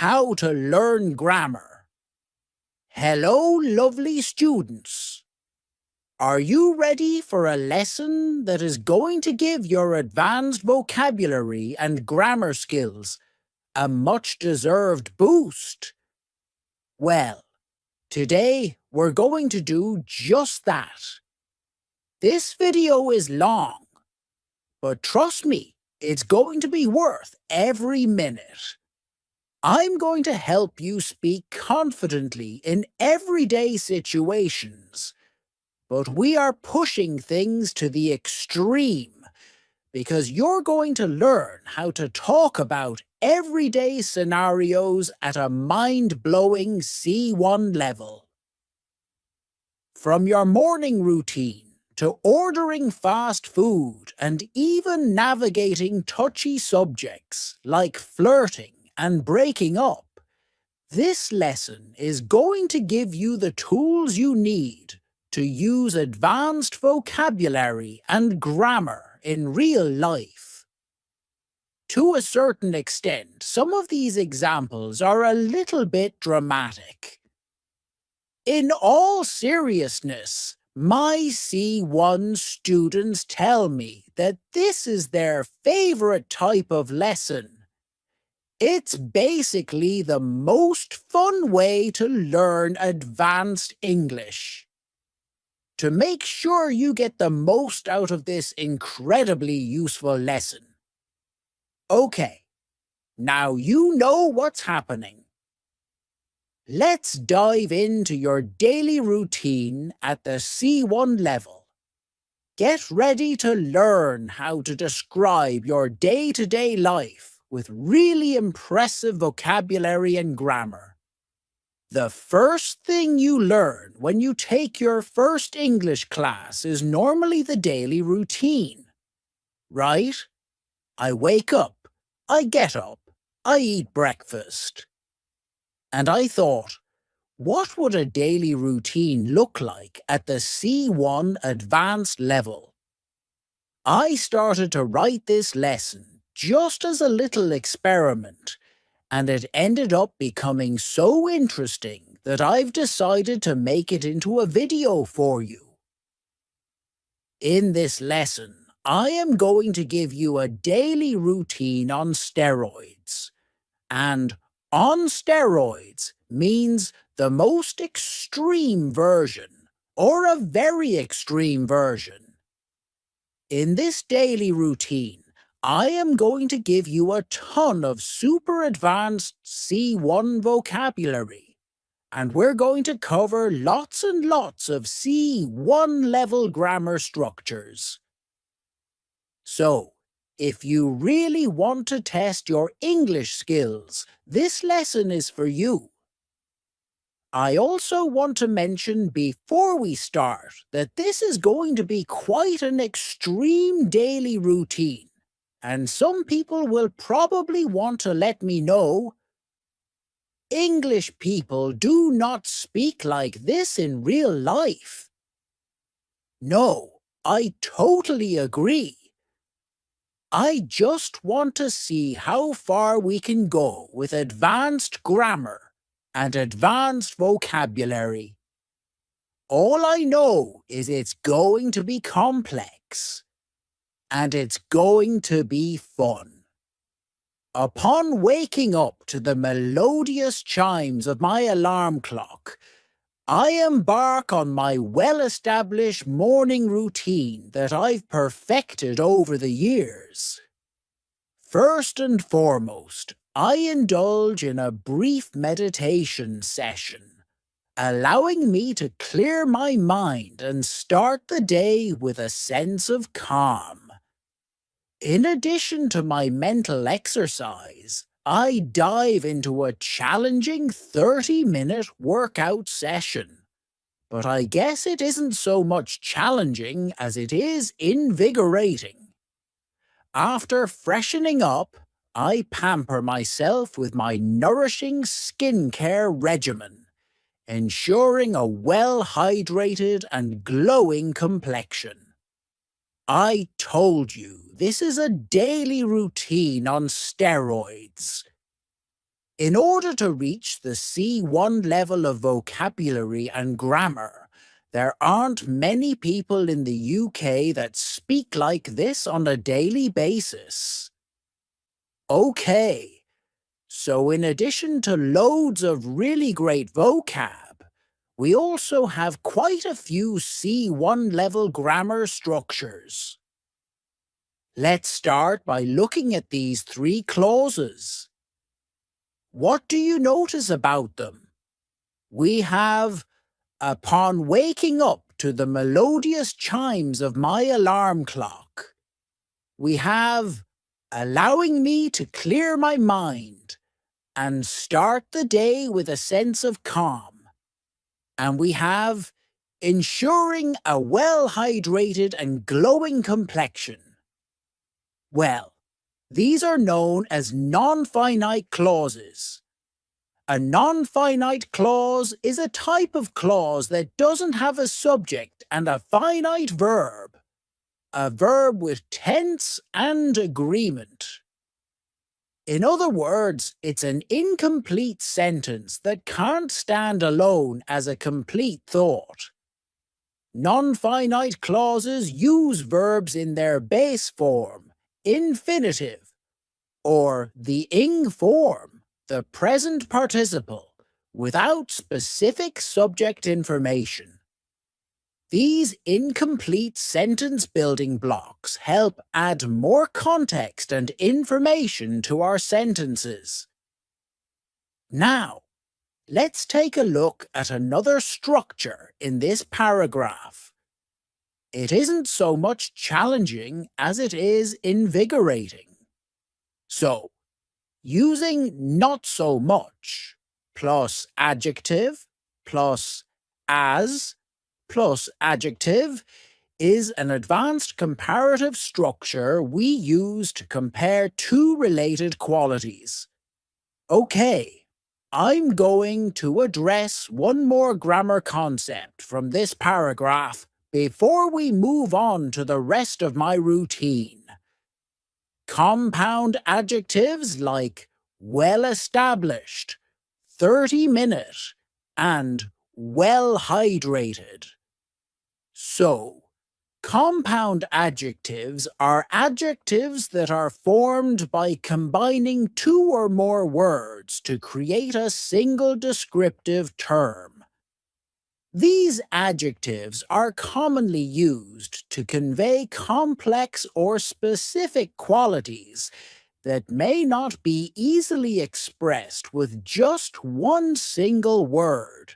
How to learn grammar. Hello, lovely students. Are you ready for a lesson that is going to give your advanced vocabulary and grammar skills a much-deserved boost? Well, today we're going to do just that. This video is long, but trust me, it's going to be worth every minute. I'm going to help you speak confidently in everyday situations, but we are pushing things to the extreme because you're going to learn how to talk about everyday scenarios at a mind-blowing C1 level. From your morning routine to ordering fast food and even navigating touchy subjects like flirting and breaking up, this lesson is going to give you the tools you need to use advanced vocabulary and grammar in real life. To a certain extent, some of these examples are a little bit dramatic. In all seriousness, my C1 students tell me that this is their favorite type of lesson. It's basically the most fun way to learn advanced English. To make sure you get the most out of this incredibly useful lesson. Okay, now you know what's happening. Let's dive into your daily routine at the C1 level. Get ready to learn how to describe your day-to-day life with really impressive vocabulary and grammar. The first thing you learn when you take your first English class is normally the daily routine, right? I wake up, I get up, I eat breakfast. And I thought, what would a daily routine look like at the C1 advanced level? I started to write this lesson just as a little experiment, and it ended up becoming so interesting that I've decided to make it into a video for you. In this lesson, I am going to give you a daily routine on steroids, and on steroids means the most extreme version, or a very extreme version. In this daily routine, I am going to give you a ton of super advanced C1 vocabulary, and we're going to cover lots and lots of C1 level grammar structures. So, if you really want to test your English skills, this lesson is for you. I also want to mention before we start that this is going to be quite an extreme daily routine, and some people will probably want to let me know, English people do not speak like this in real life. No, I totally agree. I just want to see how far we can go with advanced grammar and advanced vocabulary. All I know is it's going to be complex, and it's going to be fun. Upon waking up to the melodious chimes of my alarm clock, I embark on my well-established morning routine that I've perfected over the years. First and foremost, I indulge in a brief meditation session, allowing me to clear my mind and start the day with a sense of calm. In addition to my mental exercise, I dive into a challenging 30-minute workout session. But I guess it isn't so much challenging as it is invigorating. After freshening up, I pamper myself with my nourishing skincare regimen, ensuring a well-hydrated and glowing complexion. I told you, this is a daily routine on steroids. In order to reach the C1 level of vocabulary and grammar, there aren't many people in the UK that speak like this on a daily basis. Okay, so in addition to loads of really great vocab, we also have quite a few C1 level grammar structures. Let's start by looking at these 3 clauses. What do you notice about them? We have, upon waking up to the melodious chimes of my alarm clock. We have, allowing me to clear my mind and start the day with a sense of calm. And we have, ensuring a well-hydrated and glowing complexion. Well, these are known as non-finite clauses. A non-finite clause is a type of clause that doesn't have a subject and a finite verb. A verb with tense and agreement. In other words, it's an incomplete sentence that can't stand alone as a complete thought. Non-finite clauses use verbs in their base form, infinitive, or the ing form, the present participle, without specific subject information. These incomplete sentence building blocks help add more context and information to our sentences. Now, let's take a look at another structure in this paragraph. It isn't so much challenging as it is invigorating. So, using not so much plus adjective plus as plus adjective is an advanced comparative structure we use to compare 2 related qualities. Okay, I'm going to address one more grammar concept from this paragraph before we move on to the rest of my routine. Compound adjectives like well-established, 30-minute, and well-hydrated. So, compound adjectives are adjectives that are formed by combining 2 or more words to create a single descriptive term. These adjectives are commonly used to convey complex or specific qualities that may not be easily expressed with just one single word.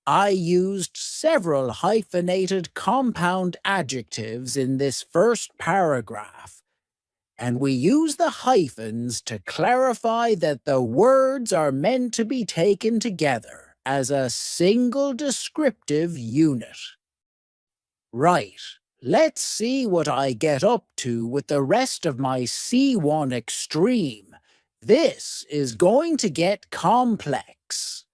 I used several hyphenated compound adjectives in this first paragraph, and we use the hyphens to clarify that the words are meant to be taken together as a single descriptive unit. Right, let's see what I get up to with the rest of my C1 extreme. This is going to get complex.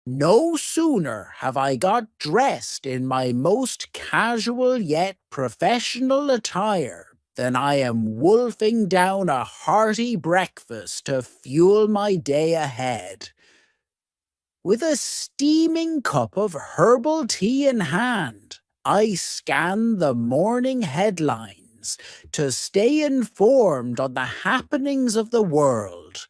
No sooner have I got dressed in my most casual yet professional attire than I am wolfing down a hearty breakfast to fuel my day ahead. With a steaming cup of herbal tea in hand, I scan the morning headlines to stay informed on the happenings of the world.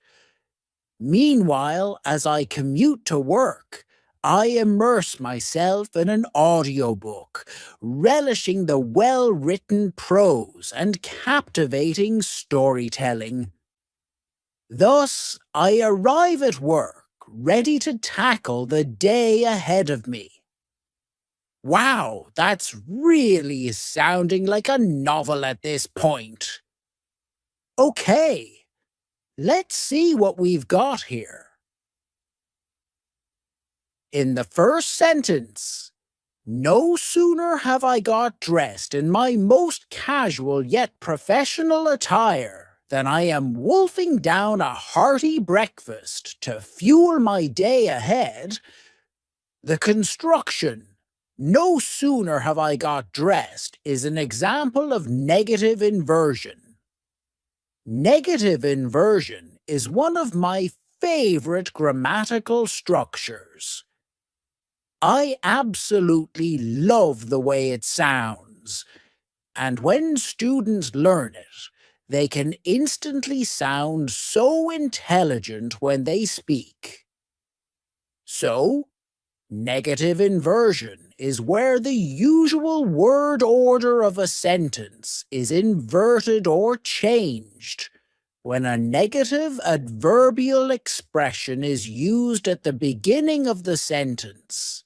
Meanwhile, as I commute to work, I immerse myself in an audiobook, relishing the well-written prose and captivating storytelling. Thus, I arrive at work, ready to tackle the day ahead of me. Wow, that's really sounding like a novel at this point. Okay. Let's see what we've got here. In the first sentence, no sooner have I got dressed in my most casual yet professional attire than I am wolfing down a hearty breakfast to fuel my day ahead. The construction, no sooner have I got dressed, is an example of negative inversion. Negative inversion is one of my favorite grammatical structures. I absolutely love the way it sounds, and when students learn it, they can instantly sound so intelligent when they speak. So, negative inversion is where the usual word order of a sentence is inverted or changed when a negative adverbial expression is used at the beginning of the sentence.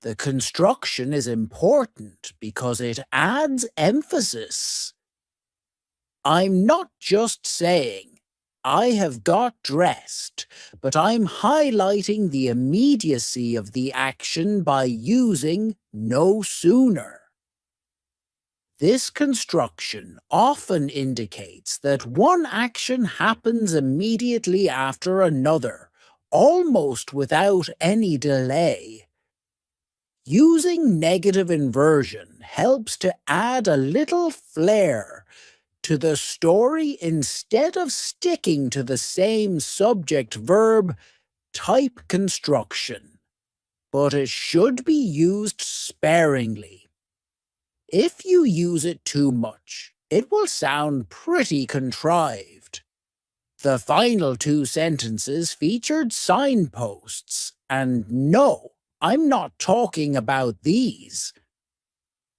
The construction is important because it adds emphasis. I'm not just saying, I have got dressed, but I'm highlighting the immediacy of the action by using no sooner. This construction often indicates that one action happens immediately after another, almost without any delay. Using negative inversion helps to add a little flair to the story instead of sticking to the same subject-verb type construction, but it should be used sparingly. If you use it too much, it will sound pretty contrived. The final two sentences featured signposts, and no, I'm not talking about these.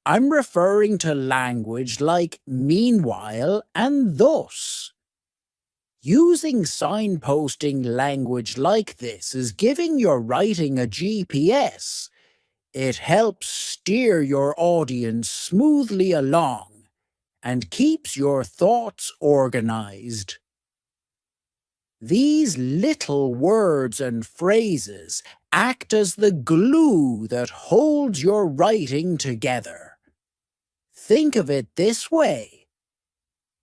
I'm referring to language like meanwhile and thus. Using signposting language like this is giving your writing a GPS. It helps steer your audience smoothly along and keeps your thoughts organized. These little words and phrases act as the glue that holds your writing together. Think of it this way.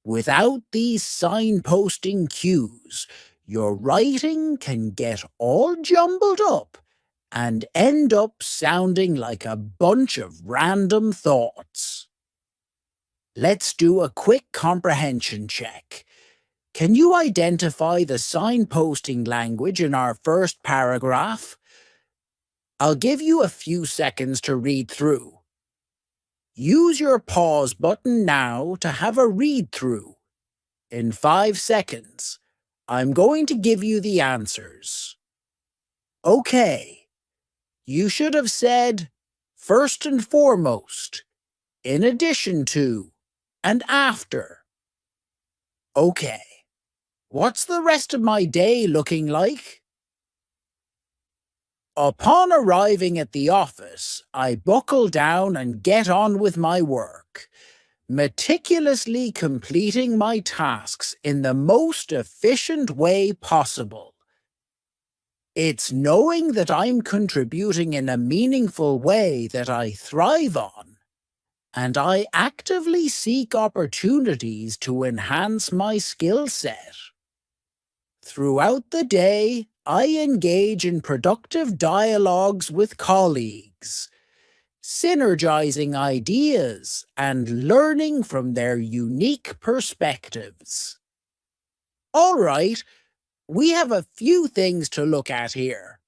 Without these signposting cues, your writing can get all jumbled up and end up sounding like a bunch of random thoughts. Let's do a quick comprehension check. Can you identify the signposting language in our first paragraph? I'll give you a few seconds to read through. Use your pause button now to have a read-through. In 5 seconds, I'm going to give you the answers. Okay, you should have said, first and foremost, in addition to, and after. Okay, what's the rest of my day looking like? Upon arriving at the office, I buckle down and get on with my work, meticulously completing my tasks in the most efficient way possible. It's knowing that I'm contributing in a meaningful way that I thrive on, and I actively seek opportunities to enhance my skill set. Throughout the day, I engage in productive dialogues with colleagues, synergizing ideas and learning from their unique perspectives. All right, we have a few things to look at here.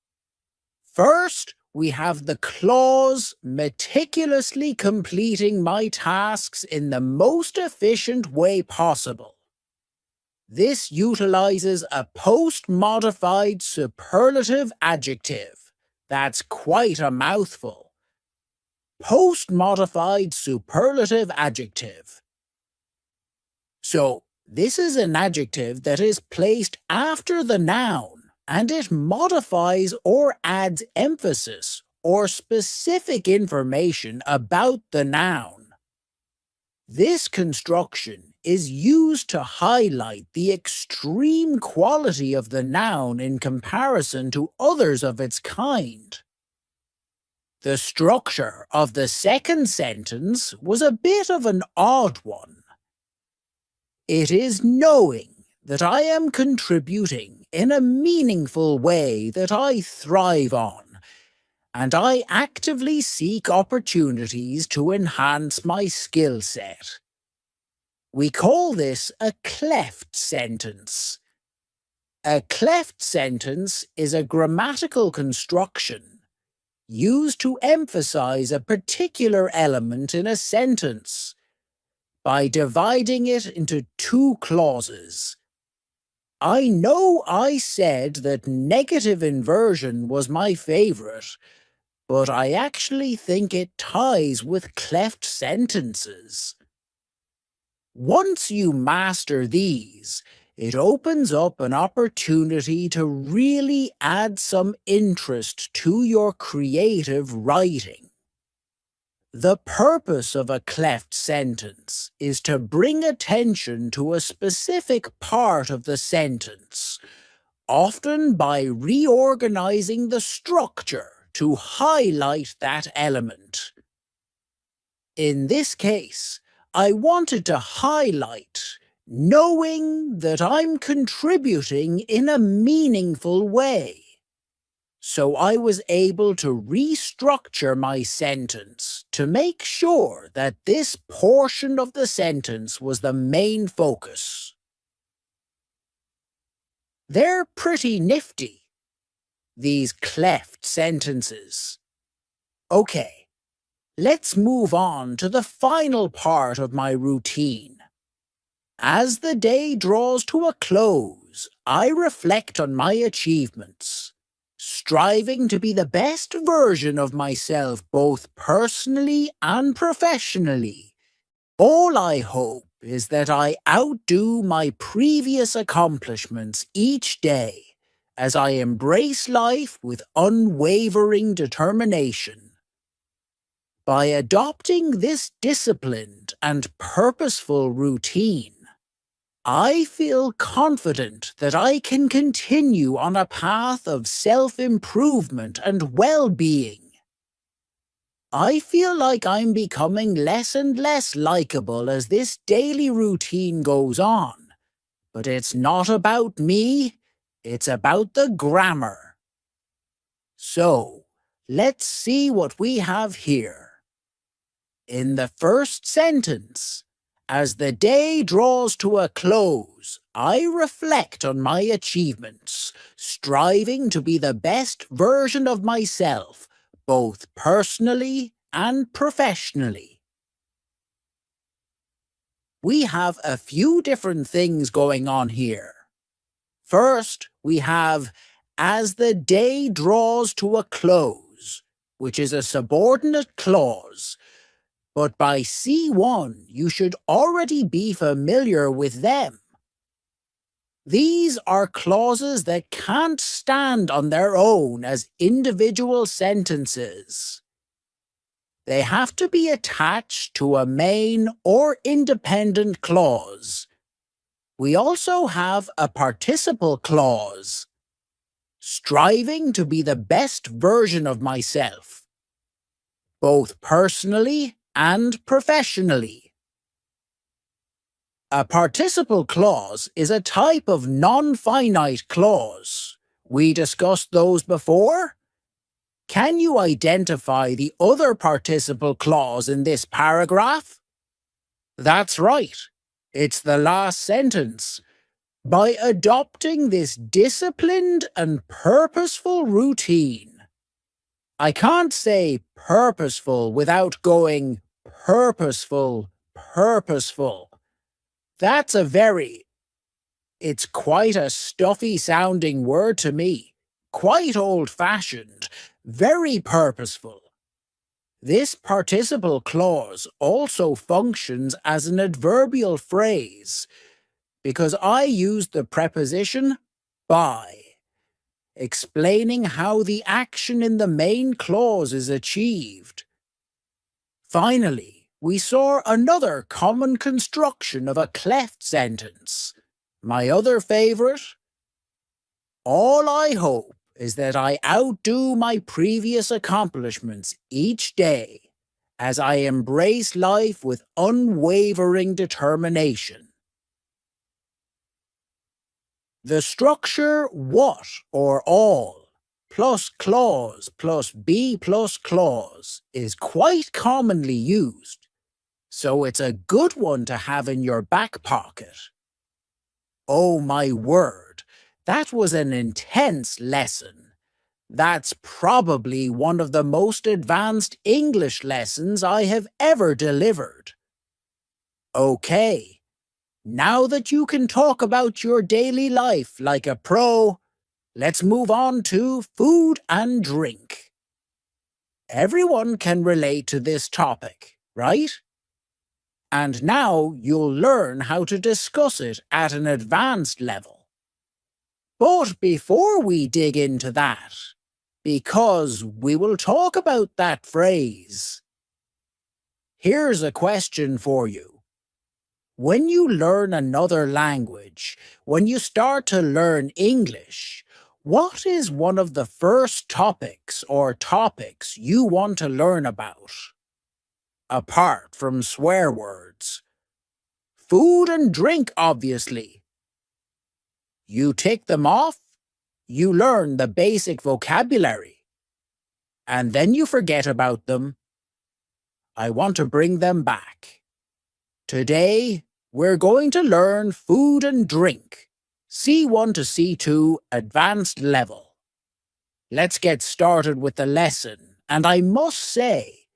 First, we have the clause meticulously completing my tasks in the most efficient way possible. This utilizes a post-modified superlative adjective. That's quite a mouthful. Post-modified superlative adjective. So, this is an adjective that is placed after the noun, and it modifies or adds emphasis or specific information about the noun. This construction is used to highlight the extreme quality of the noun in comparison to others of its kind. The structure of the second sentence was a bit of an odd one. It is knowing that I am contributing in a meaningful way that I thrive on, and I actively seek opportunities to enhance my skill set. We call this a cleft sentence. A cleft sentence is a grammatical construction used to emphasize a particular element in a sentence by dividing it into two clauses. I know I said that negative inversion was my favorite, but I actually think it ties with cleft sentences. Once you master these, it opens up an opportunity to really add some interest to your creative writing. The purpose of a cleft sentence is to bring attention to a specific part of the sentence, often by reorganizing the structure to highlight that element. In this case, I wanted to highlight knowing that I'm contributing in a meaningful way. So I was able to restructure my sentence to make sure that this portion of the sentence was the main focus. They're pretty nifty, these cleft sentences. Okay, let's move on to the final part of my routine. As the day draws to a close, I reflect on my achievements, striving to be the best version of myself both personally and professionally. All I hope is that I outdo my previous accomplishments each day as I embrace life with unwavering determination. By adopting this disciplined and purposeful routine, I feel confident that I can continue on a path of self-improvement and well-being. I feel like I'm becoming less and less likable as this daily routine goes on, but it's not about me, it's about the grammar. So, let's see what we have here. In the first sentence, as the day draws to a close, I reflect on my achievements, striving to be the best version of myself, both personally and professionally. We have a few different things going on here. First, we have as the day draws to a close, which is a subordinate clause. But by C1, you should already be familiar with them. These are clauses that can't stand on their own as individual sentences. They have to be attached to a main or independent clause. We also have a participle clause, striving to be the best version of myself, both personally and professionally. A participle clause is a type of non-finite clause. We discussed those before. Can you identify the other participle clause in this paragraph? That's right. It's the last sentence. By adopting this disciplined and purposeful routine. I can't say purposeful without going purposeful, purposeful. That's it's quite a stuffy sounding word to me. Quite old-fashioned, very purposeful. This participle clause also functions as an adverbial phrase because I used the preposition by, explaining how the action in the main clause is achieved. Finally, we saw another common construction of a cleft sentence. My other favorite? All I hope is that I outdo my previous accomplishments each day as I embrace life with unwavering determination. The structure what or all plus clause plus be plus clause is quite commonly used, so it's a good one to have in your back pocket. Oh my word, That was an intense lesson. That's probably one of the most advanced English lessons I have ever delivered. Okay, now that you can talk about your daily life like a pro, let's move on to food and drink. Everyone can relate to this topic, right? And now you'll learn how to discuss it at an advanced level. But before we dig into that, because we will talk about that phrase, here's a question for you. When you learn another language, when you start to learn English, what is one of the first topics or topics you want to learn about? Apart from swear words. Food and drink, obviously. You tick them off, you learn the basic vocabulary, and then you forget about them. I want to bring them back. Today, we're going to learn food and drink, C1 to C2 advanced level. Let's get started with the lesson, and I must say,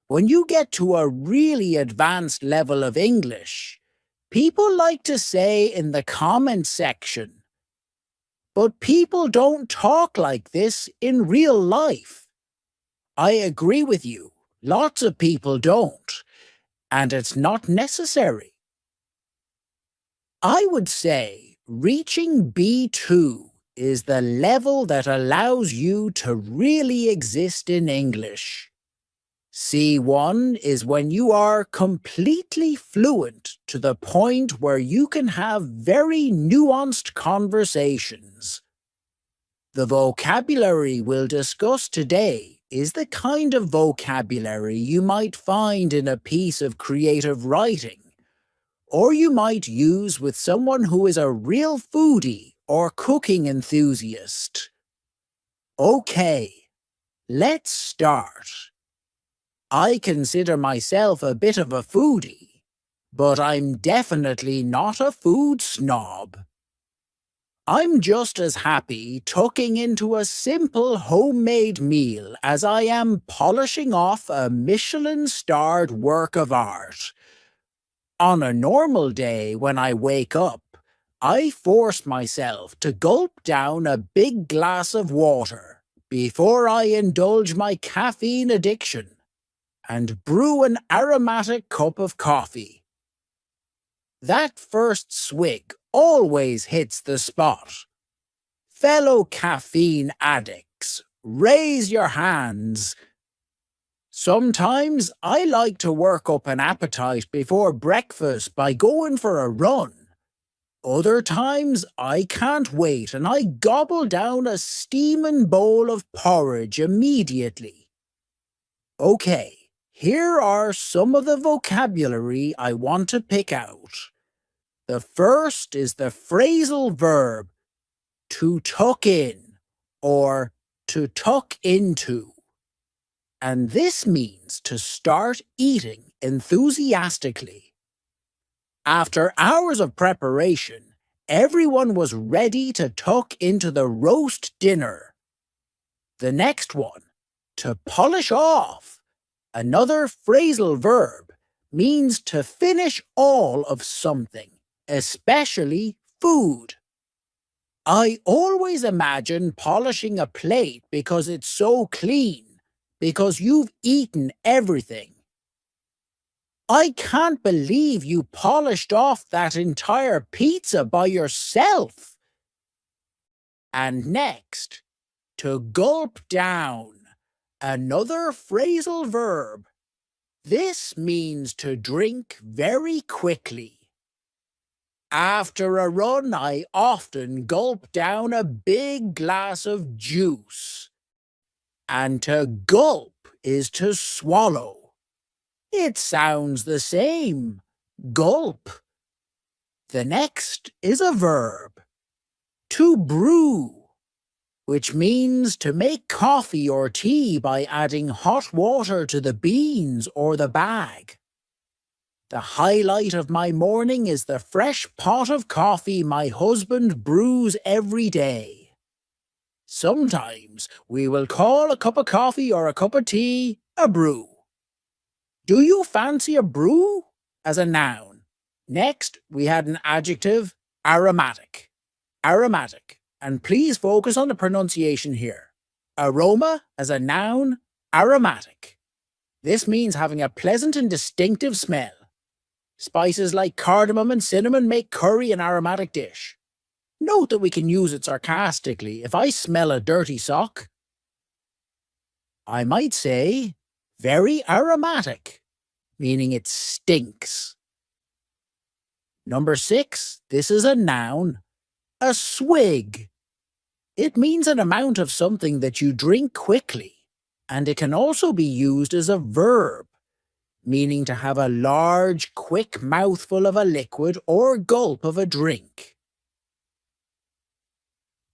when you get to a really advanced level of English, people like to say in the comment section, but people don't talk like this in real life. I agree with you, lots of people don't, and it's not necessary. I would say reaching B2 is the level that allows you to really exist in English. C1 is when you are completely fluent to the point where you can have very nuanced conversations. The vocabulary we'll discuss today is the kind of vocabulary you might find in a piece of creative writing, or you might use with someone who is a real foodie or cooking enthusiast. Okay, let's start. I consider myself a bit of a foodie, but I'm definitely not a food snob. I'm just as happy tucking into a simple homemade meal as I am polishing off a Michelin-starred work of art. On a normal day when I wake up, I force myself to gulp down a big glass of water before I indulge my caffeine addiction and brew an aromatic cup of coffee. That first swig always hits the spot. Fellow caffeine addicts, raise your hands. Sometimes I like to work up an appetite before breakfast by going for a run. Other times I can't wait and I gobble down a steaming bowl of porridge immediately. Okay. Here are some of the vocabulary I want to pick out. The first is the phrasal verb to tuck in or to tuck into. And this means to start eating enthusiastically. After hours of preparation, everyone was ready to tuck into the roast dinner. The next one, to polish off. Another phrasal verb means to finish all of something, especially food. I always imagine polishing a plate because it's so clean, because you've eaten everything. I can't believe you polished off that entire pizza by yourself. And next, to gulp down. Another phrasal verb. This means to drink very quickly. After a run, I often gulp down a big glass of juice. And to gulp is to swallow. It sounds the same. Gulp. The next is a verb. To brew, which means to make coffee or tea by adding hot water to the beans or the bag. The highlight of my morning is the fresh pot of coffee my husband brews every day. Sometimes we will call a cup of coffee or a cup of tea a brew. Do you fancy a brew as a noun? Next, we had an adjective, aromatic. Aromatic, and please focus on the pronunciation here. Aroma as a noun, aromatic. This means having a pleasant and distinctive smell. Spices like cardamom and cinnamon make curry an aromatic dish. Note that we can use it sarcastically. If I smell a dirty sock, I might say, very aromatic, meaning it stinks. Number 6, this is a noun, a swig. It means an amount of something that you drink quickly, and it can also be used as a verb, meaning to have a large, quick mouthful of a liquid or gulp of a drink.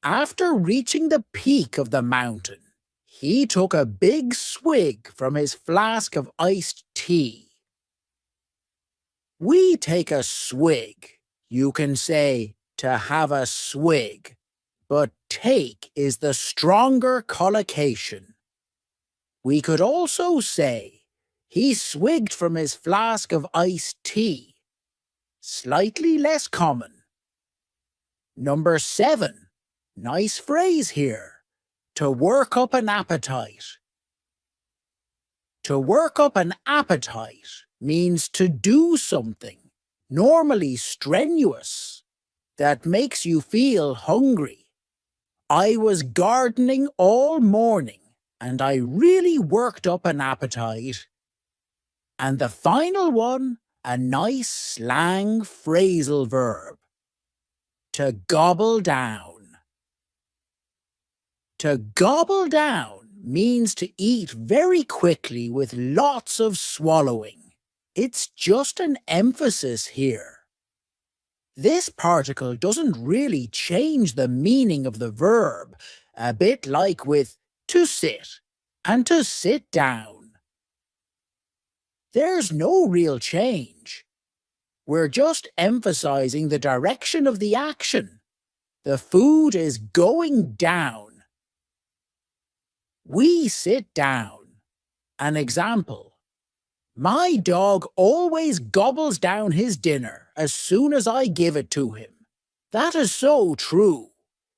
After reaching the peak of the mountain, he took a big swig from his flask of iced tea. We take a swig. You can say to have a swig, but take is the stronger collocation. We could also say he swigged from his flask of iced tea. Slightly less common. Number 7. Nice phrase here. To work up an appetite. To work up an appetite means to do something, normally strenuous, that makes you feel hungry. I was gardening all morning, and I really worked up an appetite. And the final one, a nice slang phrasal verb. To gobble down. To gobble down means to eat very quickly with lots of swallowing. It's just an emphasis here. This particle doesn't really change the meaning of the verb, a bit like with to sit and to sit down. There's no real change. We're just emphasizing the direction of the action. The food is going down. We sit down. An example. My dog always gobbles down his dinner as soon as I give it to him. That is so true.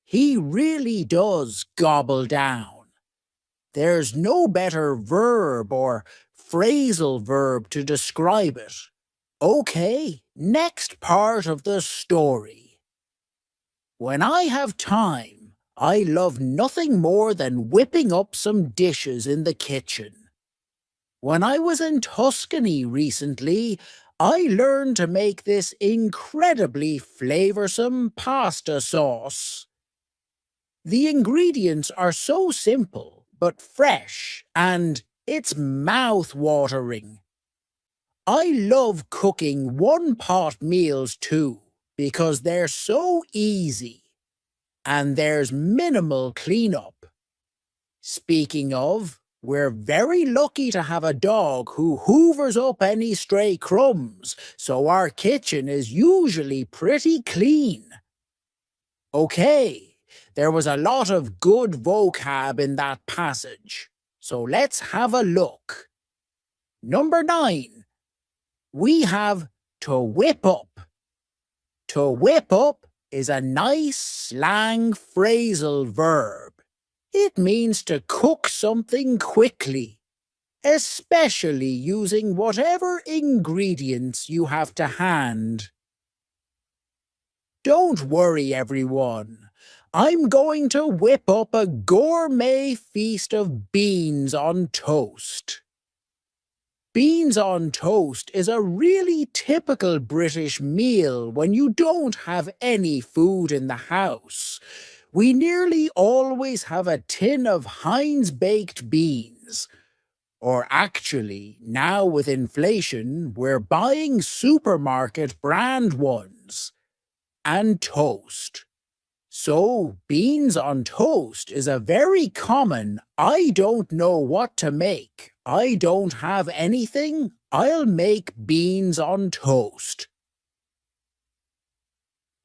He really does gobble down. There's no better verb or phrasal verb to describe it. Okay, next part of the story. When I have time, I love nothing more than whipping up some dishes in the kitchen. When I was in Tuscany recently, I learned to make this incredibly flavoursome pasta sauce. The ingredients are so simple, but fresh, and it's mouth-watering. I love cooking one-pot meals too, because they're so easy, and there's minimal cleanup. Speaking of, we're very lucky to have a dog who hoovers up any stray crumbs, so our kitchen is usually pretty clean. Okay, there was a lot of good vocab in that passage, so let's have a look. Number 9. We have to whip up. To whip up is a nice slang phrasal verb. It means to cook something quickly, especially using whatever ingredients you have to hand. Don't worry, everyone. I'm going to whip up a gourmet feast of beans on toast. Beans on toast is a really typical British meal when you don't have any food in the house. We nearly always have a tin of Heinz baked beans. Or actually, now with inflation, we're buying supermarket brand ones. And toast. So, beans on toast is a very common I don't know what to make I don't have anything, I'll make beans on toast.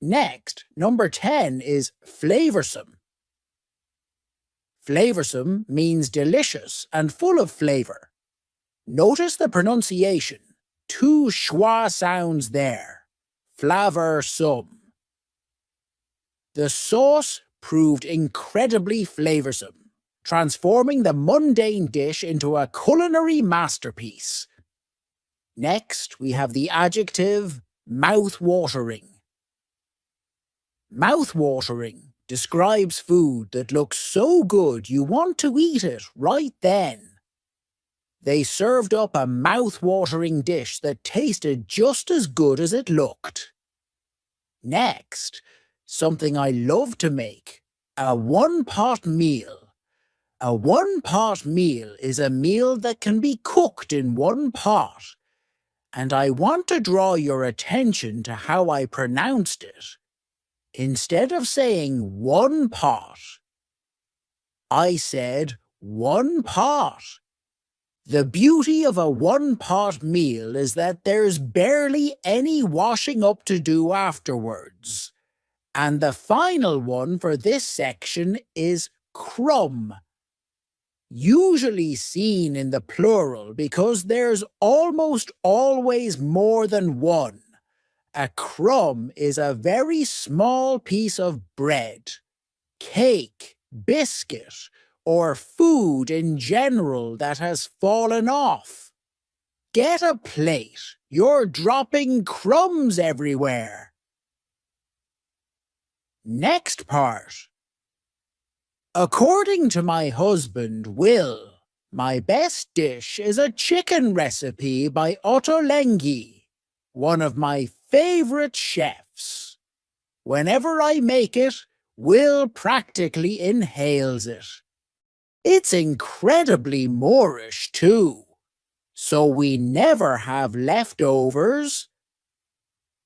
Next, number 10 is flavoursome. Flavoursome means delicious and full of flavour. Notice the pronunciation. Two schwa sounds there. Flavoursome. The sauce proved incredibly flavoursome, transforming the mundane dish into a culinary masterpiece. Next, we have the adjective mouth-watering. Mouth-watering describes food that looks so good you want to eat it right then. They served up a mouth-watering dish that tasted just as good as it looked. Next, something I love to make, a one-pot meal. A one-pot meal is a meal that can be cooked in one pot, and I want to draw your attention to how I pronounced it. Instead of saying one pot, I said one pot. The beauty of a one-pot meal is that there's barely any washing up to do afterwards. And the final one for this section is crumb. Usually seen in the plural because there's almost always more than one. A crumb is a very small piece of bread, cake, biscuit, or food in general that has fallen off. Get a plate. You're dropping crumbs everywhere. Next part. According to my husband, Will, my best dish is a chicken recipe by Ottolenghi, one of my favourite chefs. Whenever I make it, Will practically inhales it. It's incredibly Moorish, too, so we never have leftovers.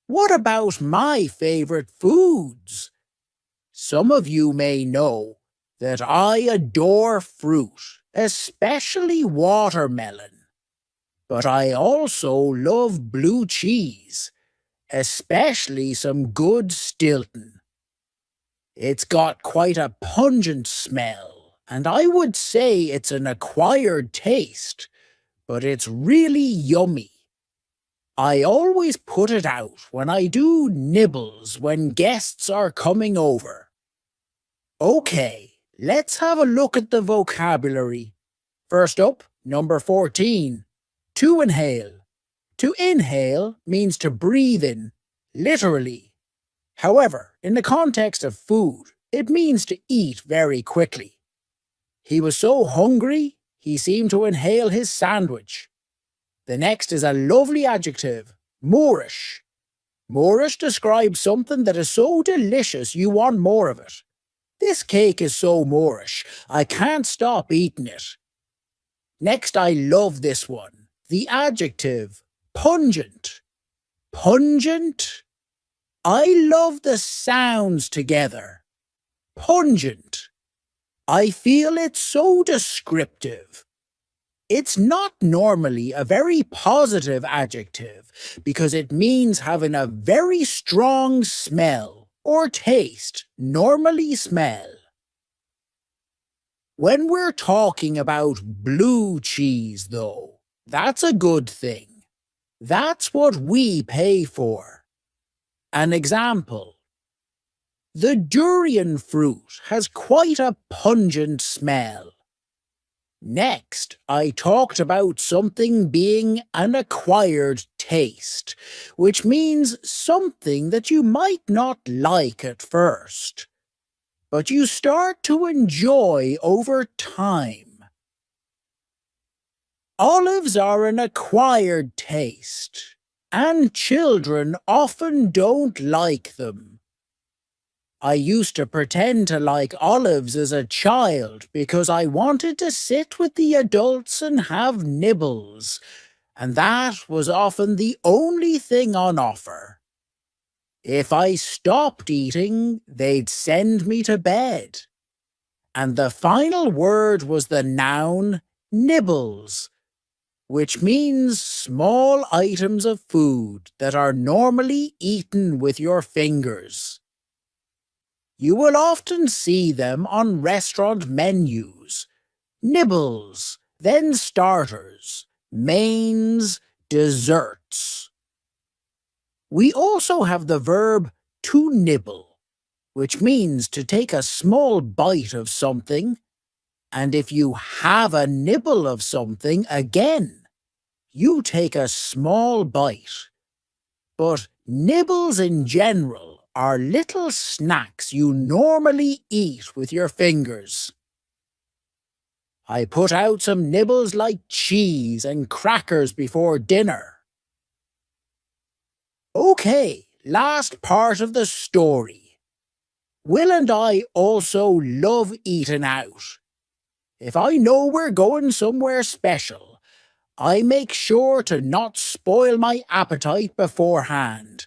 What about my favourite foods? Some of you may know that I adore fruit, especially watermelon. But I also love blue cheese, especially some good Stilton. It's got quite a pungent smell, and I would say it's an acquired taste, but it's really yummy. I always put it out when I do nibbles when guests are coming over. Okay, let's have a look at the vocabulary. First up, number 14. To inhale. To inhale means to breathe in, literally. However, in the context of food, it means to eat very quickly. He was so hungry, he seemed to inhale his sandwich. The next is a lovely adjective, Moorish. Moorish describes something that is so delicious you want more of it. This cake is so Moorish, I can't stop eating it. Next, I love this one, the adjective, pungent. Pungent? I love the sounds together. Pungent. I feel it's so descriptive. It's not normally a very positive adjective because it means having a very strong smell or taste, normally smell. When we're talking about blue cheese, though, that's a good thing. That's what we pay for. An example. The durian fruit has quite a pungent smell. Next, I talked about something being an acquired taste, which means something that you might not like at first, but you start to enjoy over time. Olives are an acquired taste, and children often don't like them. I used to pretend to like olives as a child because I wanted to sit with the adults and have nibbles, and that was often the only thing on offer. If I stopped eating, they'd send me to bed. And the final word was the noun nibbles, which means small items of food that are normally eaten with your fingers. You will often see them on restaurant menus. Nibbles, then starters, mains, desserts. We also have the verb to nibble, which means to take a small bite of something. And if you have a nibble of something again, you take a small bite. But nibbles in general are little snacks you normally eat with your fingers. I put out some nibbles like cheese and crackers before dinner. Okay, last part of the story. Will and I also love eating out. If I know we're going somewhere special, I make sure to not spoil my appetite beforehand.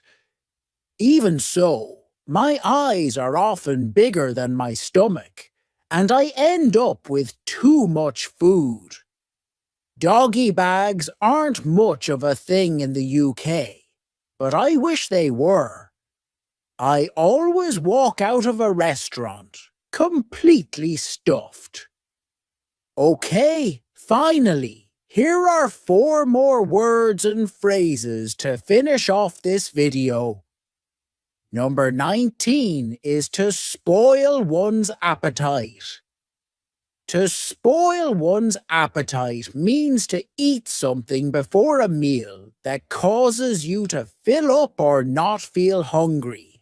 Even so, my eyes are often bigger than my stomach, and I end up with too much food. Doggy bags aren't much of a thing in the UK, but I wish they were. I always walk out of a restaurant completely stuffed. Okay, finally, here are 4 more words and phrases to finish off this video. Number 19 is to spoil one's appetite. To spoil one's appetite means to eat something before a meal that causes you to fill up or not feel hungry.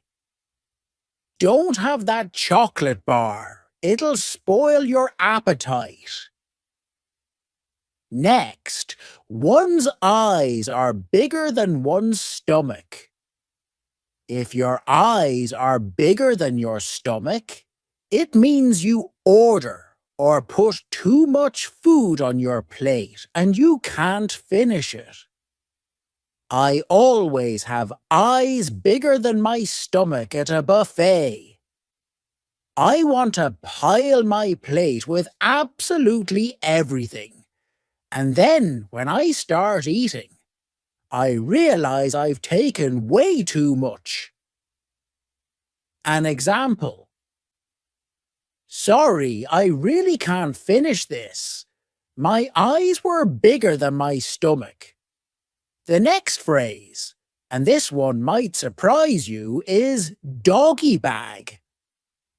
Don't have that chocolate bar. It'll spoil your appetite. Next, one's eyes are bigger than one's stomach. If your eyes are bigger than your stomach, it means you order or put too much food on your plate and you can't finish it. I always have eyes bigger than my stomach at a buffet. I want to pile my plate with absolutely everything. And then, when I start eating, I realize I've taken way too much. An example. Sorry, I really can't finish this. My eyes were bigger than my stomach. The next phrase, and this one might surprise you, is doggy bag.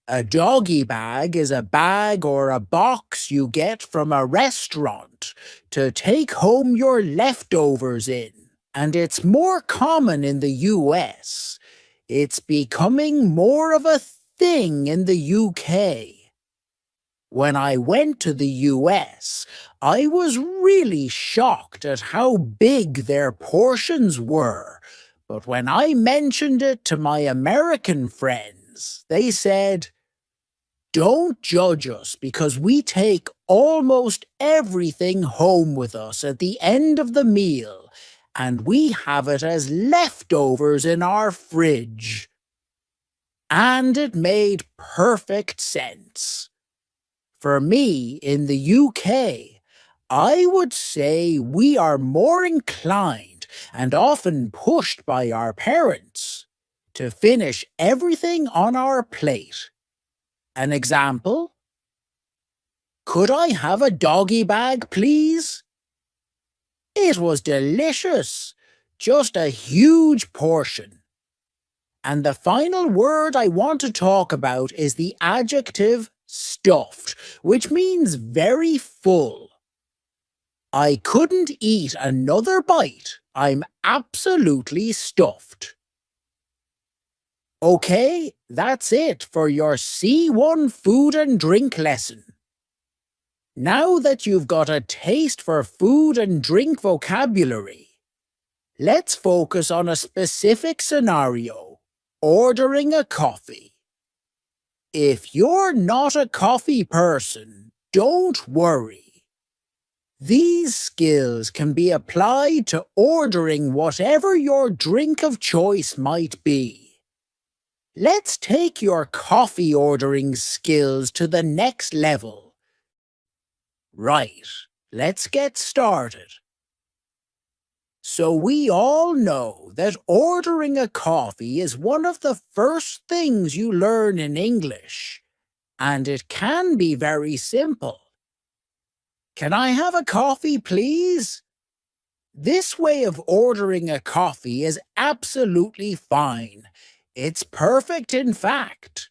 A doggy bag is a bag or a box you get from a restaurant to take home your leftovers in, and it's more common in the US. It's becoming more of a thing in the UK. When I went to the US, I was really shocked at how big their portions were, but when I mentioned it to my American friends, they said, "Don't judge us because we take almost everything home with us at the end of the meal, and we have it as leftovers in our fridge." And it made perfect sense. For me, in the UK, I would say we are more inclined and often pushed by our parents to finish everything on our plate. An example? Could I have a doggy bag, please? It was delicious, just a huge portion. And the final word I want to talk about is the adjective stuffed, which means very full. I couldn't eat another bite. I'm absolutely stuffed. Okay, that's it for your C1 food and drink lesson. Now that you've got a taste for food and drink vocabulary, let's focus on a specific scenario, ordering a coffee. If you're not a coffee person, don't worry. These skills can be applied to ordering whatever your drink of choice might be. Let's take your coffee ordering skills to the next level. Right, let's get started. So we all know that ordering a coffee is one of the first things you learn in English, and it can be very simple. Can I have a coffee, please? This way of ordering a coffee is absolutely fine. It's perfect, in fact.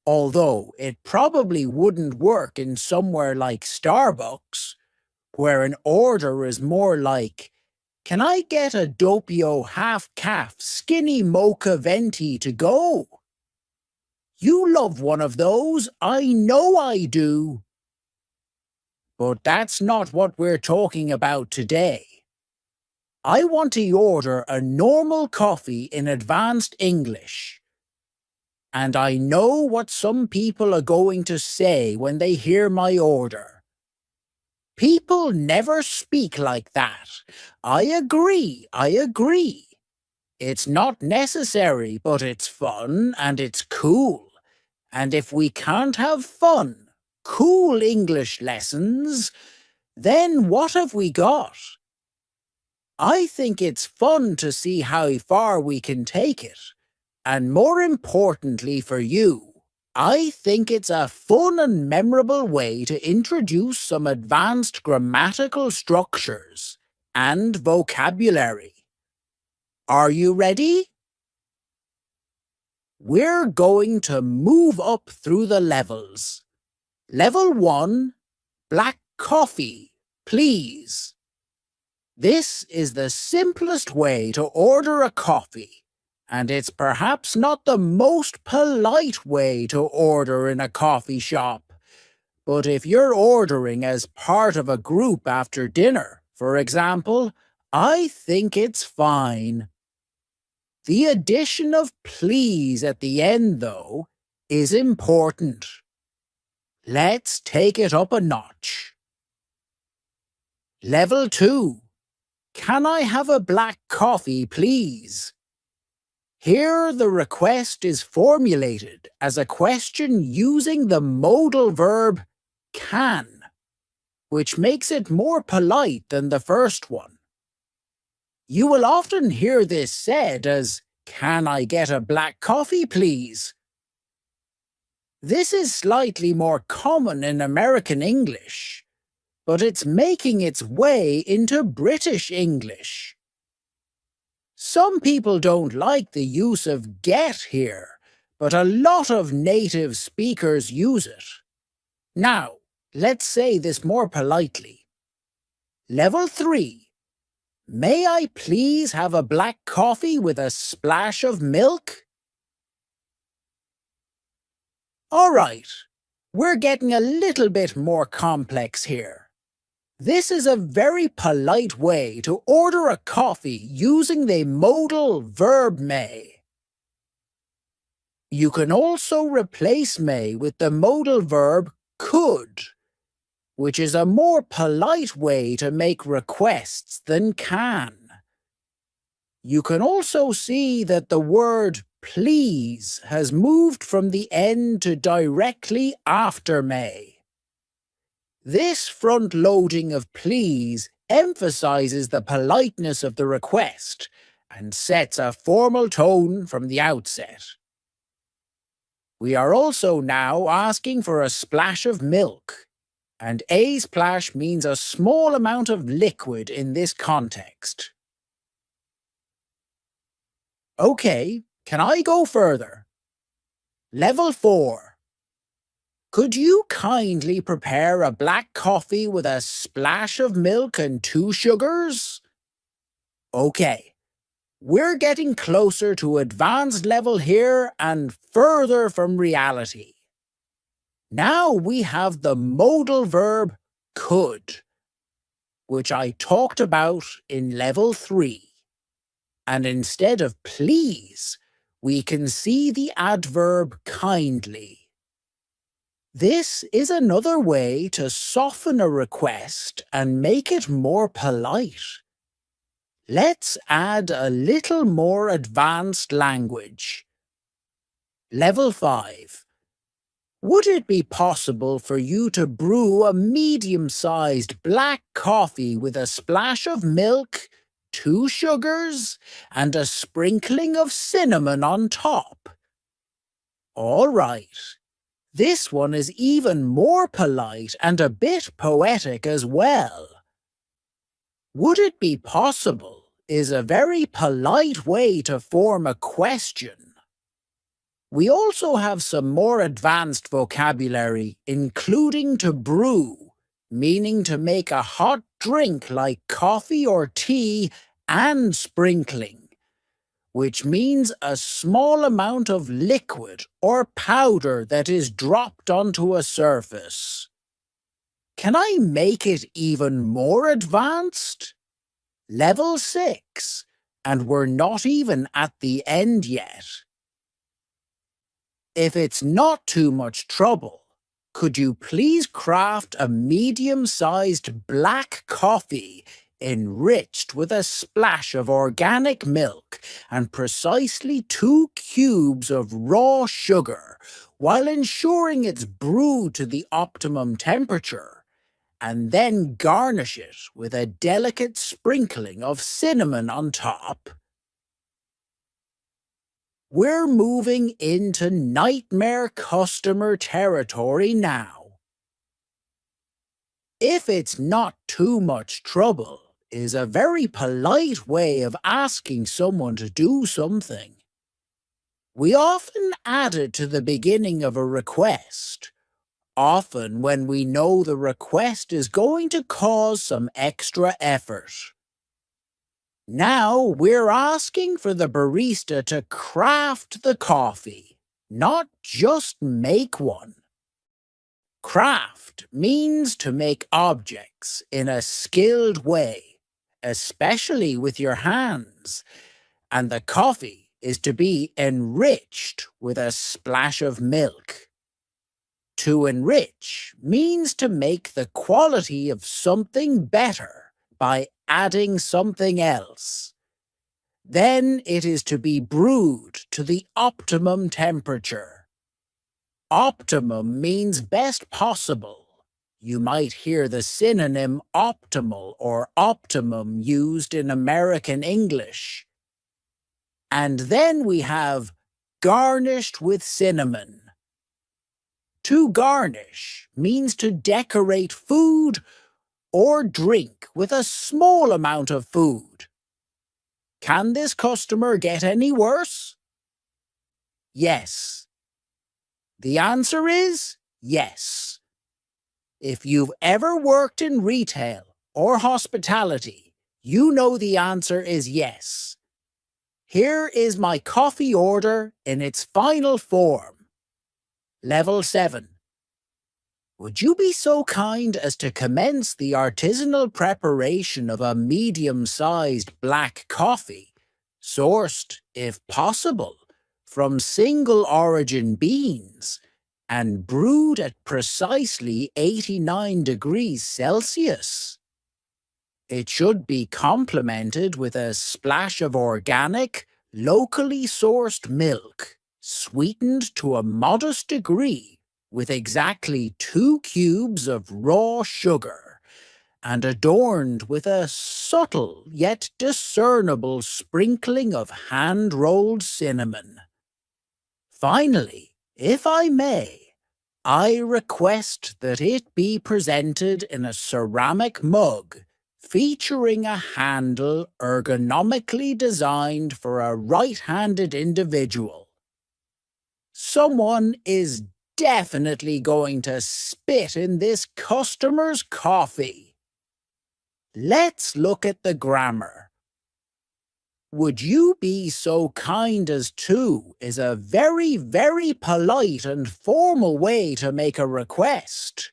Although it probably wouldn't work in somewhere like Starbucks, where an order is more like, "Can I get a doppio half-calf skinny mocha venti to go?" You love one of those, I know I do. But that's not what we're talking about today. I want to order a normal coffee in advanced English. And I know what some people are going to say when they hear my order. People never speak like that. I agree. It's not necessary, but it's fun and it's cool. And if we can't have fun, cool English lessons, then what have we got? I think it's fun to see how far we can take it. And more importantly for you, I think it's a fun and memorable way to introduce some advanced grammatical structures and vocabulary. Are you ready? We're going to move up through the levels. Level 1, black coffee, please. This is the simplest way to order a coffee, and it's perhaps not the most polite way to order in a coffee shop. But if you're ordering as part of a group after dinner, for example, I think it's fine. The addition of please at the end, though, is important. Let's take it up a notch. Level 2. Can I have a black coffee, please? Here the request is formulated as a question using the modal verb can, which makes it more polite than the first one. You will often hear this said as, "Can I get a black coffee, please?" This is slightly more common in American English, but it's making its way into British English. Some people don't like the use of get here, but a lot of native speakers use it. Now, let's say this more politely. Level 3. May I please have a black coffee with a splash of milk? All right, we're getting a little bit more complex here. This is a very polite way to order a coffee using the modal verb may. You can also replace may with the modal verb could, which is a more polite way to make requests than can. You can also see that the word please has moved from the end to directly after may. This front-loading of please emphasizes the politeness of the request and sets a formal tone from the outset. We are also now asking for a splash of milk, and a splash means a small amount of liquid in this context. Okay, can I go further? Level 4. Could you kindly prepare a black coffee with a splash of milk and 2 sugars? Okay, we're getting closer to advanced level here and further from reality. Now we have the modal verb could, which I talked about in level 3. And instead of please, we can see the adverb kindly. This is another way to soften a request and make it more polite. Let's add a little more advanced language. Level 5. Would it be possible for you to brew a medium-sized black coffee with a splash of milk 2 sugars and a sprinkling of cinnamon on top. All right. This one is even more polite and a bit poetic as well. Would it be possible is a very polite way to form a question. We also have some more advanced vocabulary, including to brew, meaning to make a hot drink like coffee or tea, and sprinkling, which means a small amount of liquid or powder that is dropped onto a surface. Can I make it even more advanced? Level 6, and we're not even at the end yet. If it's not too much trouble, could you please craft a medium-sized black coffee enriched with a splash of organic milk and precisely 2 cubes of raw sugar, while ensuring it's brewed to the optimum temperature, and then garnish it with a delicate sprinkling of cinnamon on top? We're moving into nightmare customer territory now. If it's not too much trouble is a very polite way of asking someone to do something. We often add it to the beginning of a request, often when we know the request is going to cause some extra effort. Now we're asking for the barista to craft the coffee, not just make one. Craft means to make objects in a skilled way, especially with your hands, and the coffee is to be enriched with a splash of milk. To enrich means to make the quality of something better by adding something else. Then it is to be brewed to the optimum temperature. Optimum means best possible. You might hear the synonym optimal or optimum used in American English. And then we have garnished with cinnamon. To garnish means to decorate food or drink with a small amount of food. Can this customer get any worse? Yes. The answer is yes. If you've ever worked in retail or hospitality, you know the answer is yes. Here is my coffee order in its final form. Level 7. Would you be so kind as to commence the artisanal preparation of a medium-sized black coffee, sourced, if possible, from single-origin beans, and brewed at precisely 89 degrees Celsius? It should be complemented with a splash of organic, locally sourced milk, sweetened to a modest degree with exactly 2 cubes of raw sugar, and adorned with a subtle yet discernible sprinkling of hand-rolled cinnamon. Finally, if I may, I request that it be presented in a ceramic mug featuring a handle ergonomically designed for a right-handed individual. Someone is definitely going to spit in this customer's coffee. Let's look at the grammar. Would you be so kind as to is a very, very polite and formal way to make a request.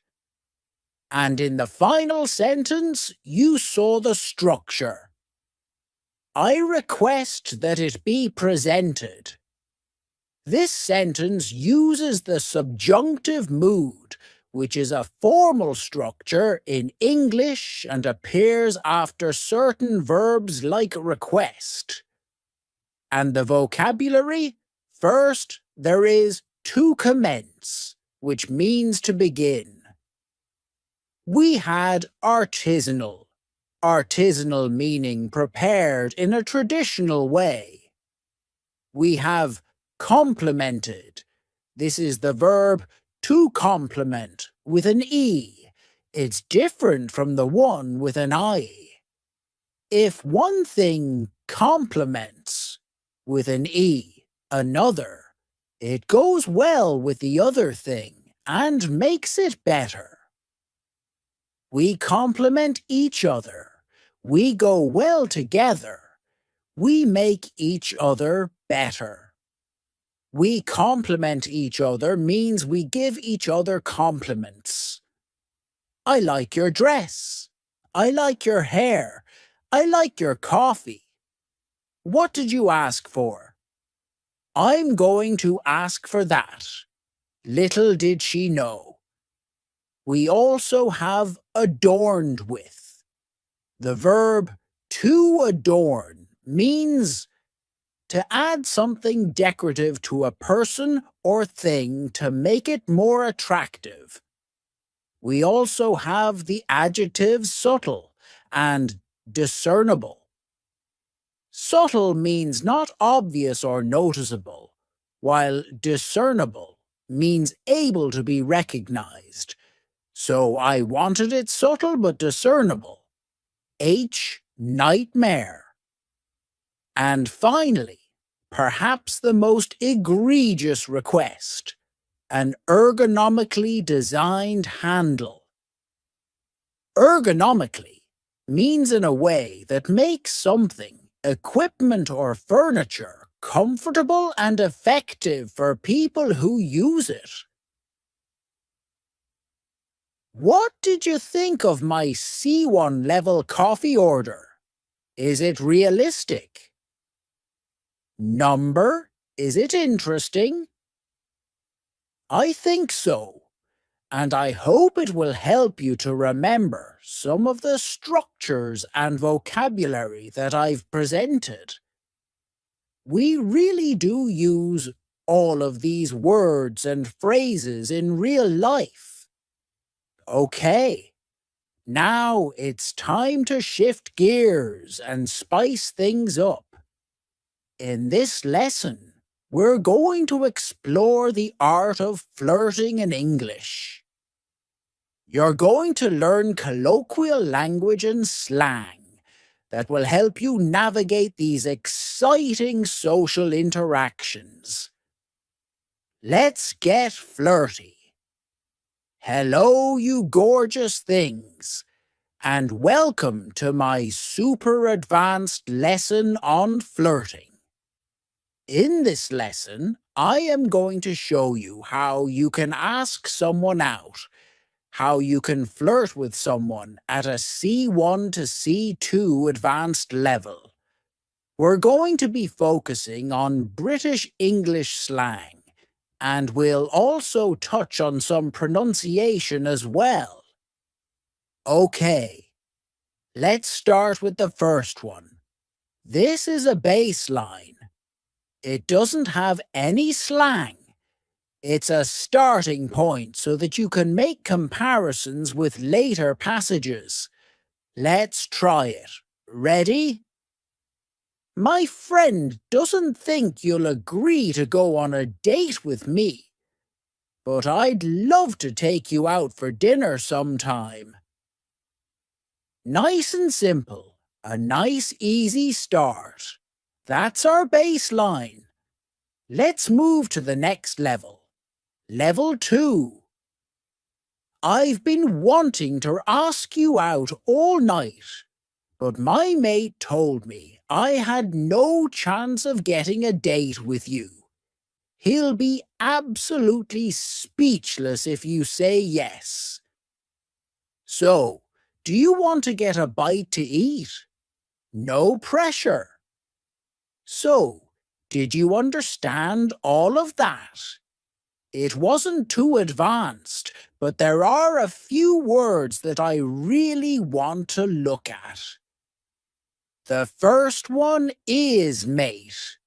And in the final sentence, you saw the structure. I request that it be presented. This sentence uses the subjunctive mood, which is a formal structure in English and appears after certain verbs like request. And the vocabulary? First, there is to commence, which means to begin. We had artisanal, artisanal meaning prepared in a traditional way. We have complemented. This is the verb to complement with an E. It's different from the one with an I. If one thing complements with an E another, it goes well with the other thing and makes it better. We complement each other. We go well together. We make each other better. We complement each other means we give each other compliments. I like your dress. I like your hair. I like your coffee. What did you ask for? I'm going to ask for that. Little did she know. We also have adorned with. The verb to adorn means to add something decorative to a person or thing to make it more attractive. We also have the adjectives subtle and discernible. Subtle means not obvious or noticeable, while discernible means able to be recognized. So I wanted it subtle but discernible. Nightmare. And finally, perhaps the most egregious request, an ergonomically designed handle. Ergonomically means in a way that makes something, equipment or furniture, comfortable and effective for people who use it. What did you think of my C1 level coffee order? Is it realistic? Number, is it interesting? I think so, and I hope it will help you to remember some of the structures and vocabulary that I've presented. We really do use all of these words and phrases in real life. Okay, now it's time to shift gears and spice things up. In this lesson, we're going to explore the art of flirting in English. You're going to learn colloquial language and slang that will help you navigate these exciting social interactions. Let's get flirty. Hello, you gorgeous things, and welcome to my super advanced lesson on flirting. In this lesson, I am going to show you how you can ask someone out, how you can flirt with someone at a C1 to C2 advanced level. We're going to be focusing on British English slang, and we'll also touch on some pronunciation as well. Okay, let's start with the first one. This is a baseline. It doesn't have any slang. It's a starting point so that you can make comparisons with later passages. Let's try it. Ready? My friend doesn't think you'll agree to go on a date with me, but I'd love to take you out for dinner sometime. Nice and simple. A nice, easy start. That's our baseline. Let's move to the next level. Level 2. I've been wanting to ask you out all night, but my mate told me I had no chance of getting a date with you. He'll be absolutely speechless if you say yes. So, do you want to get a bite to eat? No pressure. So, did you understand all of that? It wasn't too advanced, but there are a few words that I really want to look at. The first one is mate.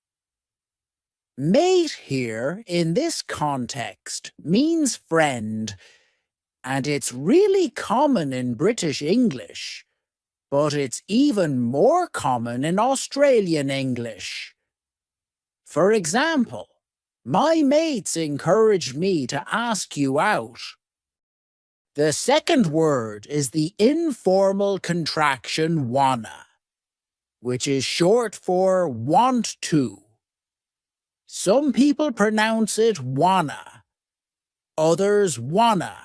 Mate here, in this context, means friend, and it's really common in British English. but it's even more common in Australian English. For example, my mates encouraged me to ask you out. The second word is the informal contraction wanna, which is short for want to. Some people pronounce it wanna, others wanna,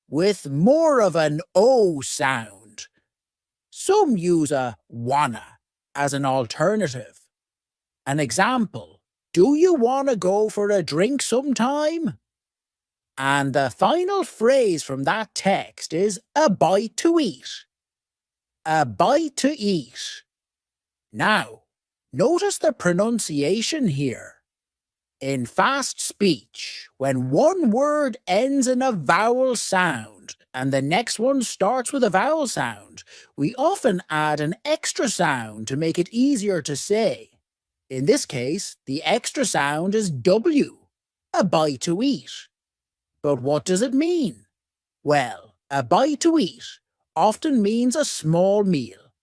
with more of an O sound. Some use a wanna as an alternative. An example, do you want to go for a drink sometime? And the final phrase from that text is a bite to eat. A bite to eat. Now, notice the pronunciation here. In fast speech, when one word ends in a vowel sound and the next one starts with a vowel sound, we often add an extra sound to make it easier to say. In this case, the extra sound is W, a bite to eat. But what does it mean? Well, a bite to eat often means a small meal.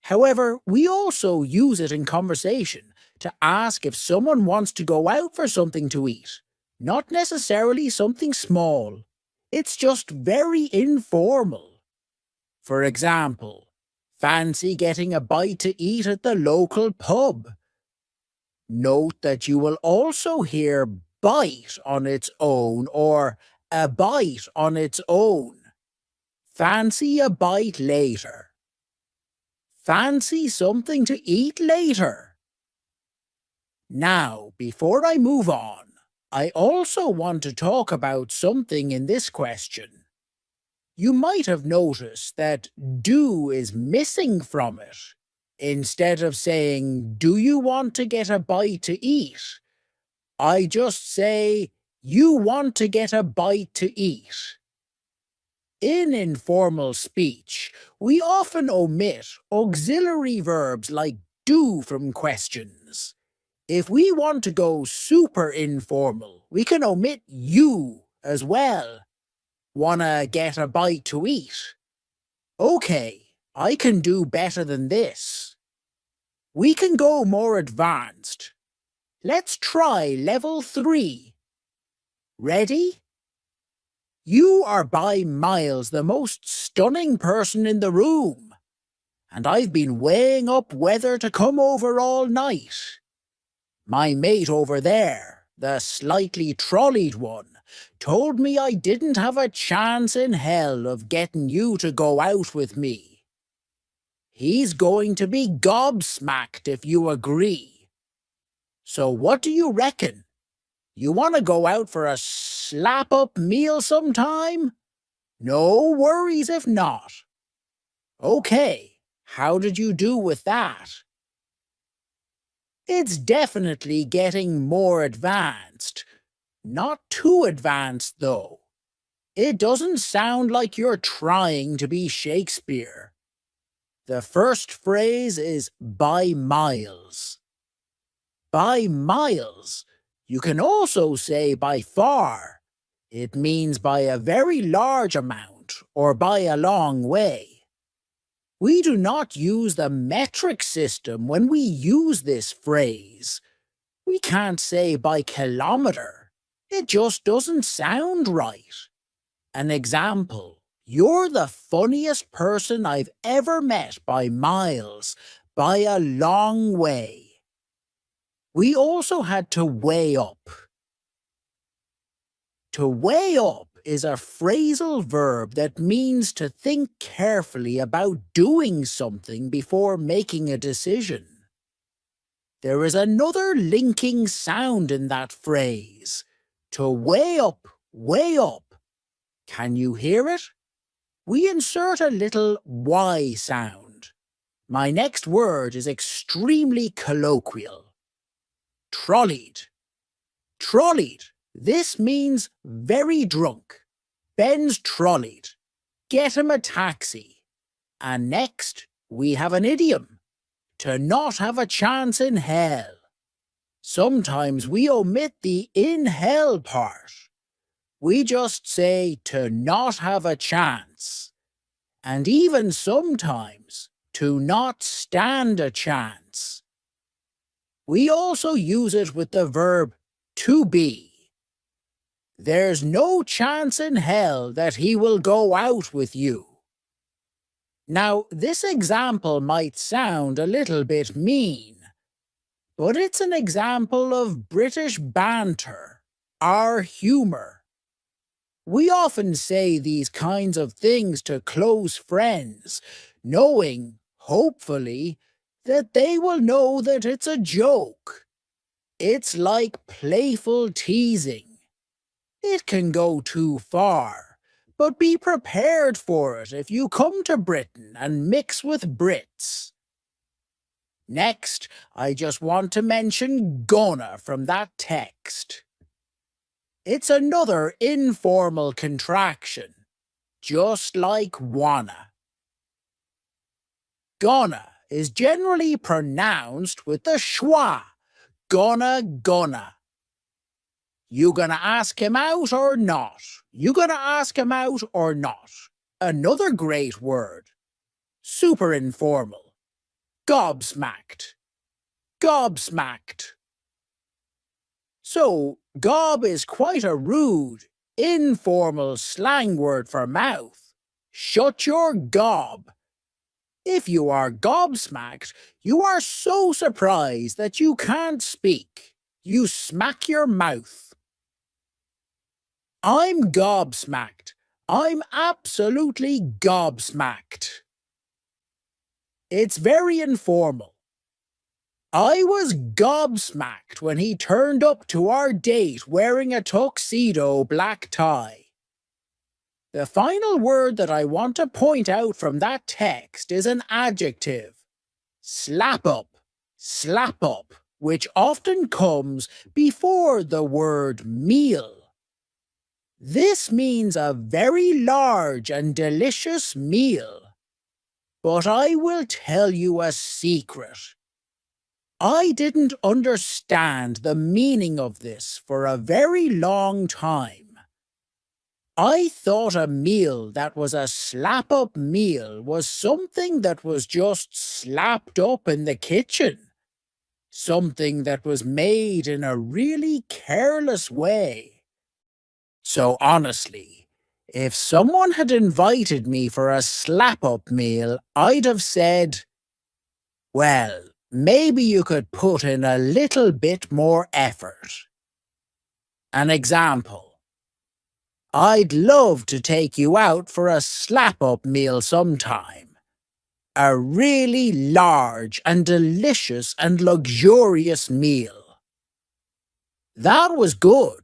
However, we also use it in conversation to ask if someone wants to go out for something to eat. Not necessarily something small. It's just very informal. For example, fancy getting a bite to eat at the local pub. Note that you will also hear bite on its own or a bite on its own. Fancy a bite later. Fancy something to eat later. Now, before I move on, I also want to talk about something in this question. You might have noticed that do is missing from it. Instead of saying, do you want to get a bite to eat? I just say, you want to get a bite to eat. In informal speech, we often omit auxiliary verbs like do from questions. If we want to go super informal, we can omit you as well. Wanna get a bite to eat? Okay, I can do better than this. We can go more advanced. Let's try level 3. Ready? You are by miles the most stunning person in the room, and I've been weighing up whether to come over all night. My mate over there, the slightly trolleyed one, told me I didn't have a chance in hell of getting you to go out with me. He's going to be gobsmacked if you agree. So what do you reckon? You want to go out for a slap-up meal sometime? No worries if not. Okay, how did you do with that? It's definitely getting more advanced. Not too advanced, though. It doesn't sound like you're trying to be Shakespeare. The first phrase is by miles. By miles. You can also say by far. It means by a very large amount or by a long way. We do not use the metric system when we use this phrase. We can't say by kilometer. It just doesn't sound right. An example, you're the funniest person I've ever met by miles, by a long way. We also had to weigh up. To weigh up is a phrasal verb that means to think carefully about doing something before making a decision. There is another linking sound in that phrase. To weigh up, way up. Can you hear it? We insert a little Y sound. My next word is extremely colloquial. Trolleyed. Trolleyed. This means very drunk. Ben's trolleyed. Get him a taxi. And next, we have an idiom. To not have a chance in hell. Sometimes we omit the in hell part. We just say to not have a chance. and even sometimes to not stand a chance. We also use it with the verb to be. There's no chance in hell that he will go out with you. Now, this example might sound a little bit mean, but it's an example of British banter, our humour. We often say these kinds of things to close friends, knowing, hopefully, that they will know that it's a joke. It's like playful teasing. It can go too far, but be prepared for it if you come to Britain and mix with Brits. Next, I just want to mention gonna from that text. It's another informal contraction, just like wanna. Gonna is generally pronounced with the schwa, gonna. You gonna ask him out or not? You gonna ask him out or not? Another great word. Super informal. Gobsmacked. Gobsmacked. So, gob is quite a rude, informal slang word for mouth. Shut your gob. If you are gobsmacked, you are so surprised that you can't speak. You smack your mouth. I'm gobsmacked. I'm absolutely gobsmacked. It's very informal. I was gobsmacked when he turned up to our date wearing a tuxedo black tie. The final word that I want to point out from that text is an adjective. Slap up, which often comes before the word meal. This means a very large and delicious meal. But I will tell you a secret. I didn't understand the meaning of this for a very long time. I thought a meal that was a slap-up meal was something that was just slapped up in the kitchen. Something that was made in a really careless way. So honestly, if someone had invited me for a slap-up meal, I'd have said, well, maybe you could put in a little bit more effort. An example. I'd love to take you out for a slap-up meal sometime. A really large and delicious and luxurious meal. That was good.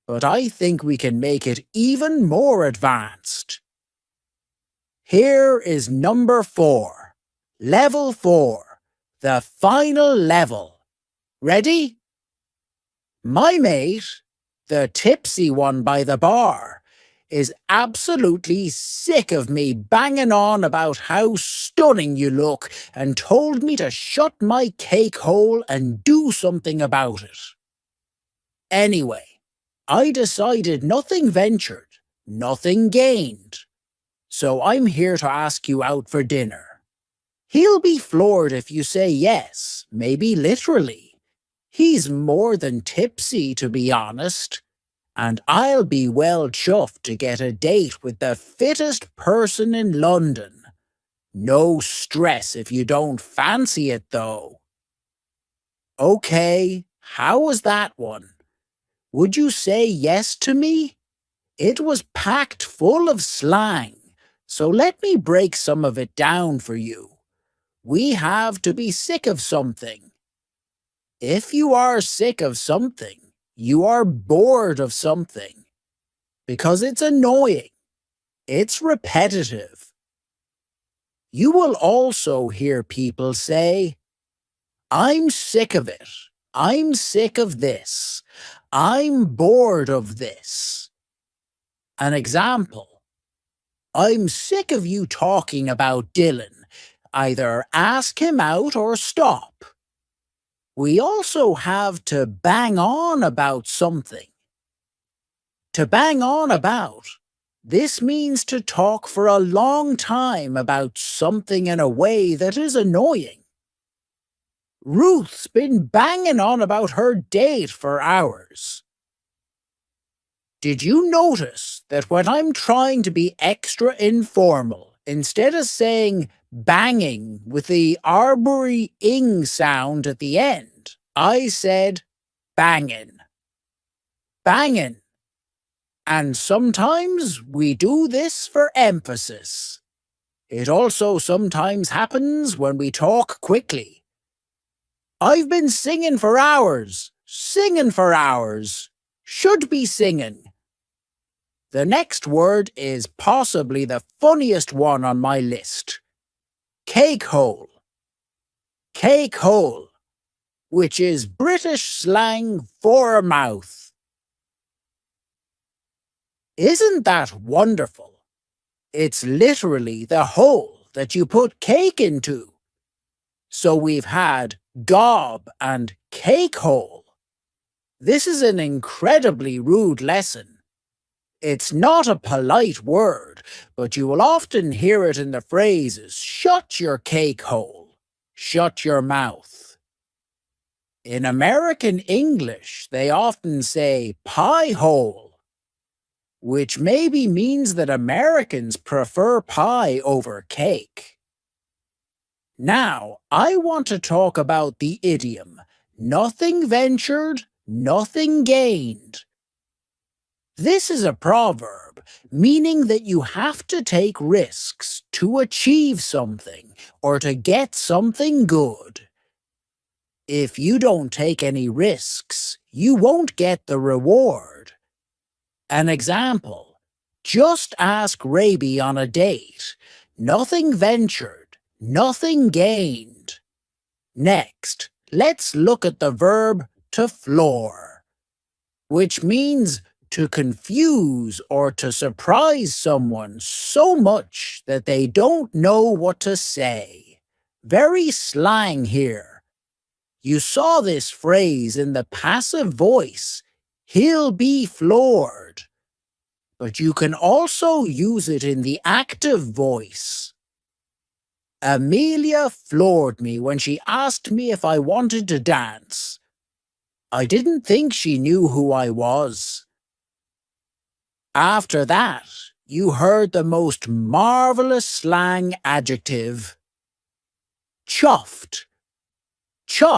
But I think we can make it even more advanced. Here is number 4. Level 4. The final level. Ready? My mate, the tipsy one by the bar, is absolutely sick of me banging on about how stunning you look and told me to shut my cake hole and do something about it. Anyway, I decided nothing ventured, nothing gained. So I'm here to ask you out for dinner. He'll be floored if you say yes, maybe literally. He's more than tipsy, to be honest. And I'll be well chuffed to get a date with the fittest person in London. No stress if you don't fancy it, though. Okay, how was that one? Would you say yes to me? It was packed full of slang, so let me break some of it down for you. We have to be sick of something. If you are sick of something, you are bored of something. Because it's annoying. It's repetitive. You will also hear people say, I'm sick of it. I'm sick of this. I'm bored of this. An example. I'm sick of you talking about Dylan. Either ask him out or stop. We also have to bang on about something. To bang on about. This means to talk for a long time about something in a way that is annoying. Ruth's been banging on about her date for hours. Did you notice that when I'm trying to be extra informal, instead of saying banging with the arbory ing sound at the end, I said bangin'. Bangin'. And sometimes we do this for emphasis. It also sometimes happens when we talk quickly. I've been singing for hours. Singing for hours. Should be singing. The next word is possibly the funniest one on my list. Cake hole. Cake hole, which is British slang for a mouth. Isn't that wonderful? It's literally the hole that you put cake into. So we've had gob and cake hole. This is an incredibly rude lesson. It's not a polite word, but you will often hear it in the phrases, shut your cake hole, shut your mouth. In American English, they often say pie hole, which maybe means that Americans prefer pie over cake. Now, I want to talk about the idiom, nothing ventured, nothing gained. This is a proverb, meaning that you have to take risks to achieve something or to get something good. If you don't take any risks, you won't get the reward. An example, just ask Raby on a date. Nothing ventured, nothing gained. Next, let's look at the verb to floor, which means to confuse or to surprise someone so much that they don't know what to say. Very slang here. You saw this phrase in the passive voice, he'll be floored. But you can also use it in the active voice. Amelia floored me when she asked me if I wanted to dance. I didn't think she knew who I was. After that, you heard the most marvelous slang adjective, chuffed.